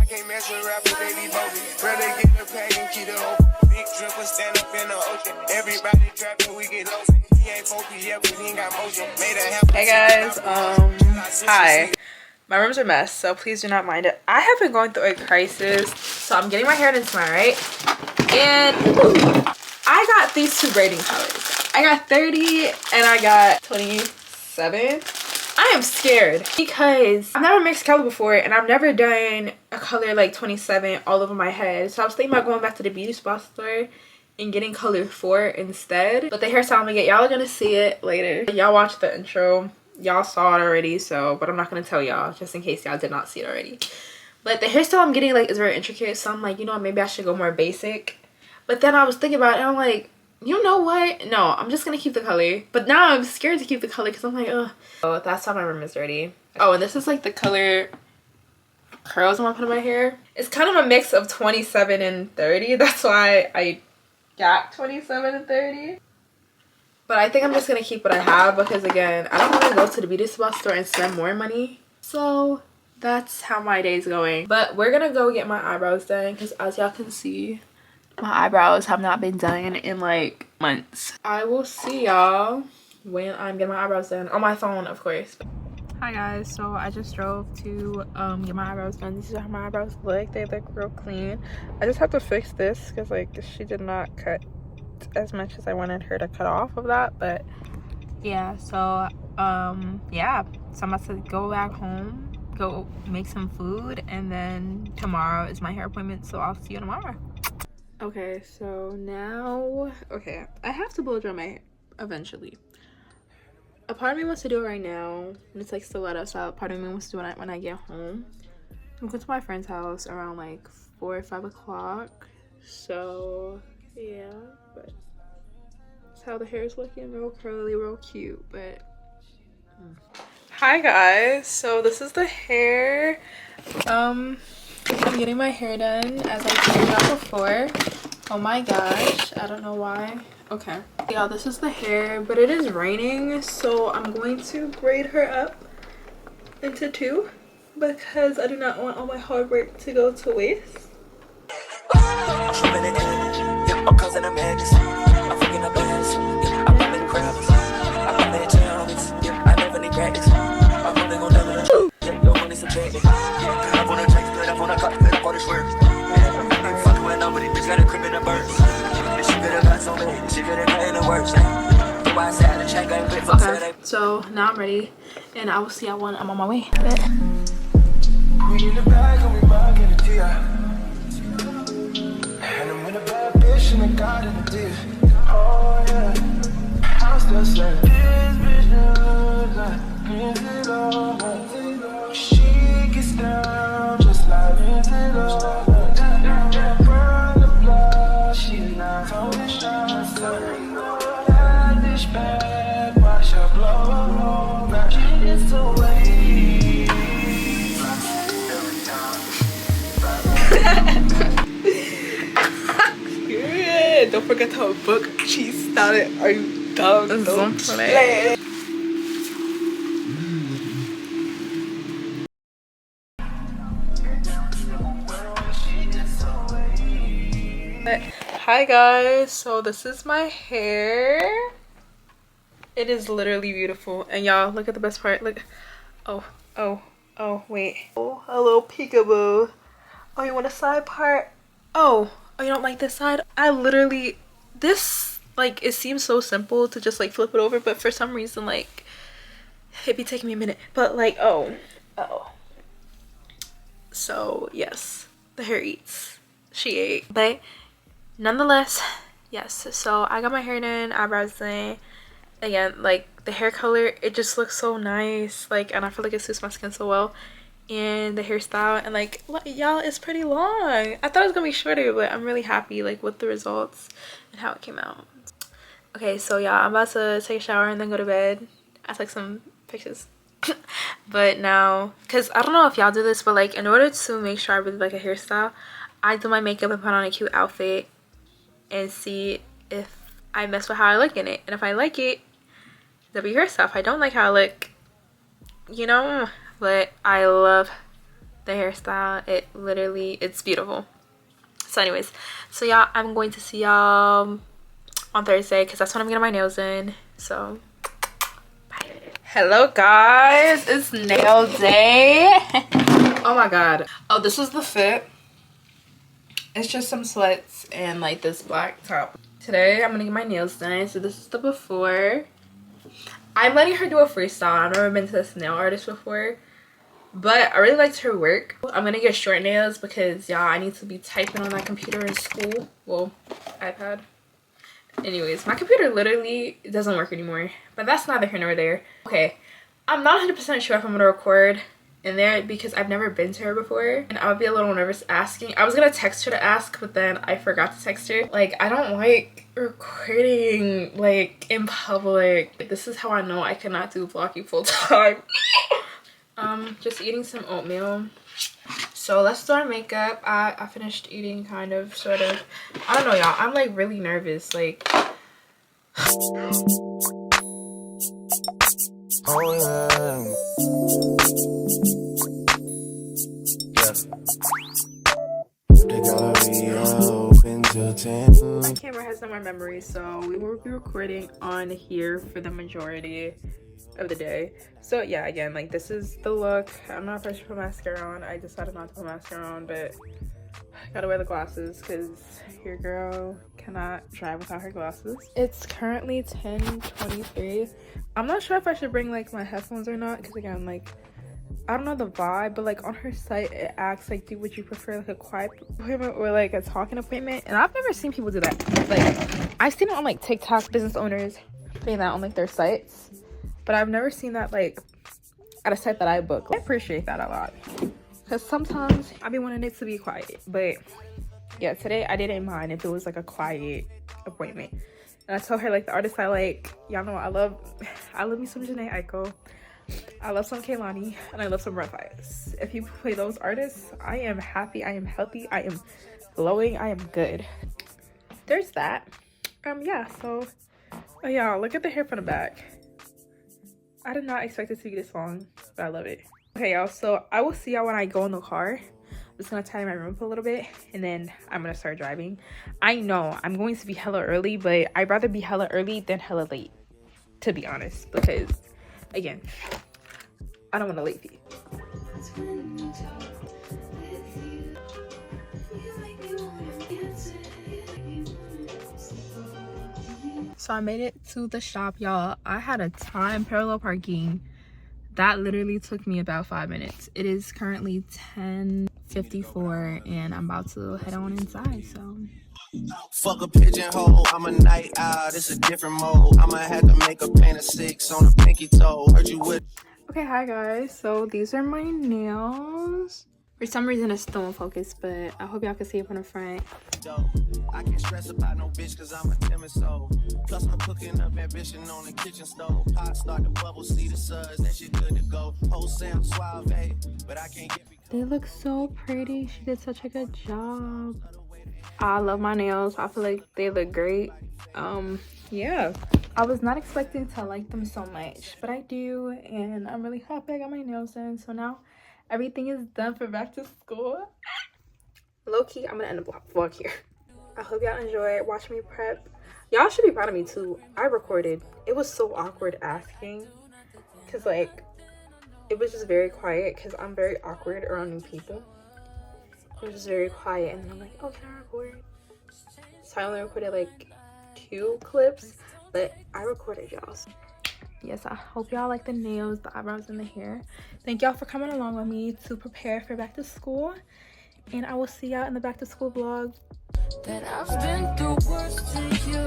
can't mess with rappers, they be bogus. Rather get the pack and keep the hope. Big dripper stand up in the ocean. Everybody trapping, we get lost. He ain't focused yet, but he ain't got motion. Made a happen. Hey guys, hi. My room's a mess, so please do not mind it. I have been going through a crisis. So I'm getting my hair done tomorrow, right? And I got these two braiding colors. I got 30 and I got 27. I am scared because I've never mixed color before and I've never done a color like 27 all over my head. So I was thinking about going back to the beauty spot store and getting color 4 instead. But the hairstyle I'm gonna get, y'all are gonna see it later. Y'all watched the intro. Y'all saw it already, but I'm not gonna tell y'all just in case y'all did not see it already. But the hairstyle I'm getting like is very intricate, so I'm like, you know, maybe I should go more basic. But then I was thinking about it and I'm like, you know what? No, I'm just gonna keep the color. But now I'm scared to keep the color because I'm like, ugh. Oh, that's how my room is ready. Oh, and this is like the color curls I want to put in my hair. It's kind of a mix of 27 and 30. That's why I got 27 and 30. But I think I'm just gonna keep what I have because again, I don't want to go to the beauty spot store and spend more money. So that's how my day's going. But we're gonna go get my eyebrows done because as y'all can see, my eyebrows have not been done in like months. I will see y'all when I'm getting my eyebrows done on my phone, of course. Hi guys, so I just drove to get my eyebrows done. This is how my eyebrows look. They look real clean. I just have to fix this because like she did not cut as much as I wanted her to cut off of that. But yeah, so yeah, so I'm about to go back home, go make some food, and then tomorrow is my hair appointment, so I'll see you tomorrow. Okay, so now, okay, I have to blow dry my hair eventually. A part of me wants to do it right now, and it's like stiletto style. Part of me wants to do it when I get home. I'm going to my friend's house around like 4 or 5 o'clock. So yeah, but that's how the hair is looking. Real curly, real cute, but Hi guys, so this is the hair. I'm getting my hair done as I told y'all before. Oh my gosh, I don't know why. Okay, yeah, this is the hair, but it is raining, so I'm going to braid her up into 2 because I do not want all my hard work to go to waste. Okay, so now I'm ready and I will see y'all when I'm on my way. Don't forget to book cheese started. Are you dumb? Don't play. Hi guys, so this is my hair. It is literally beautiful, and y'all look at the best part. Look, oh wait, oh, a little peekaboo. Oh, you want a side part? Oh, you don't like this side? I literally, this, like, it seems so simple to just like flip it over, but for some reason, like, it'd be taking me a minute. But like, oh, so yes, the hair eats. She ate. But nonetheless, yes, so I got my hair done, eyebrows done. Again, like, the hair color, it just looks so nice, like, and I feel like it suits my skin so well. And the hairstyle, and like, y'all, it's pretty long. I thought it was gonna be shorter, but I'm really happy like with the results and how it came out. Okay, so y'all, I'm about to take a shower and then go to bed. I took some pictures. But now, because I don't know if y'all do this, but like, in order to make sure I really like a hairstyle, I do my makeup and put on a cute outfit and see if I mess with how I look in it. And if I like it, that'll be your stuff. I don't like how I look, you know. But I love the hairstyle. It's beautiful. So anyways, so yeah, I'm going to see y'all on Thursday because that's when I'm getting my nails in. So bye. Hello guys, it's nail day. Oh my god. Oh, this is the fit. It's just some sweats and like this black top. Today I'm gonna get my nails done. So this is the before. I'm letting her do a freestyle. I've never been to this nail artist before, but I really liked her work. I'm gonna get short nails because y'all, I need to be typing on my computer in school. Well, iPad. Anyways, my computer literally doesn't work anymore, but that's neither here nor there. Okay, I'm not 100% sure if I'm gonna record in there because I've never been to her before and I would be a little nervous asking. I was gonna text her to ask, but then I forgot to text her. Like, I don't like recording like in public. This is how I know I cannot do vlogging full time. Just eating some oatmeal. So let's do our makeup. I finished eating, kind of, sort of. I don't know, y'all, I'm like really nervous, like. Oh yeah. The gallery open till 10. My camera has no more memory, so we will be recording on here for the majority of the day. So yeah, again, like, this is the look. I'm not first to put mascara on. I decided not to put mascara on, but I gotta wear the glasses because your girl cannot drive without her glasses. It's currently 10:23. I'm not sure if I should bring like my headphones or not because, again, like, I don't know the vibe, but like on her site it asks like, would you prefer like a quiet appointment or like a talking appointment? And I've never seen people do that. Like, I've seen it on like TikTok, business owners putting that on like their sites, but I've never seen that like at a site that I book. I appreciate that a lot because sometimes I be wanting it to be quiet, but yeah, today I didn't mind if it was like a quiet appointment. And I told her like the artists I like, y'all know I love me some Jhené Aiko, I love some Kehlani, and I love some Red Vibes. If you play those artists, I am happy, I am healthy, I am glowing, I am good. There's that. Yeah, so oh yeah, look at the hair from the back. I did not expect it to be this long, but I love it. Okay, y'all, so I will see y'all when I go in the car. I'm just gonna tidy my room up a little bit and then I'm gonna start driving. I know I'm going to be hella early, but I'd rather be hella early than hella late, to be honest, because again, I don't want a late fee. So I made it to the shop, y'all. I had a time parallel parking that literally took me about 5 minutes. It is currently 10:54 and I'm about to head on inside. So fuck a pigeonhole, I'm a night owl, it's a different mode. I'ma have to make a paint of 6 on a pinky toe. Heard you with. Okay, hi guys. So these are my nails. For some reason it's still in focus, but I hope y'all can see it from the front. I can't stress about no bitch cause I'm a timid soul. Plus I'm cooking up ambition on the kitchen stove. Pot start to bubble, see the suds, that shit good to go. Wholesale suave, but I can't get. They look so pretty. She did such a good job. I love my nails. I feel like they look great. Yeah, I was not expecting to like them so much, but I do, and I'm really happy I got my nails done. So now everything is done for back to school. Low-key, I'm gonna end the vlog here. I hope y'all enjoy watching me prep. Y'all should be proud of me too. I recorded. It was so awkward asking because like it was just very quiet because I'm very awkward around new people. It was just very quiet, and then I'm like, oh, can I record? So I only recorded like 2 clips, but I recorded y'all. Yes, I hope y'all like the nails, the eyebrows, and the hair. Thank y'all for coming along with me to prepare for back to school, and I will see y'all in the back to school vlog. That I've been through worse to you.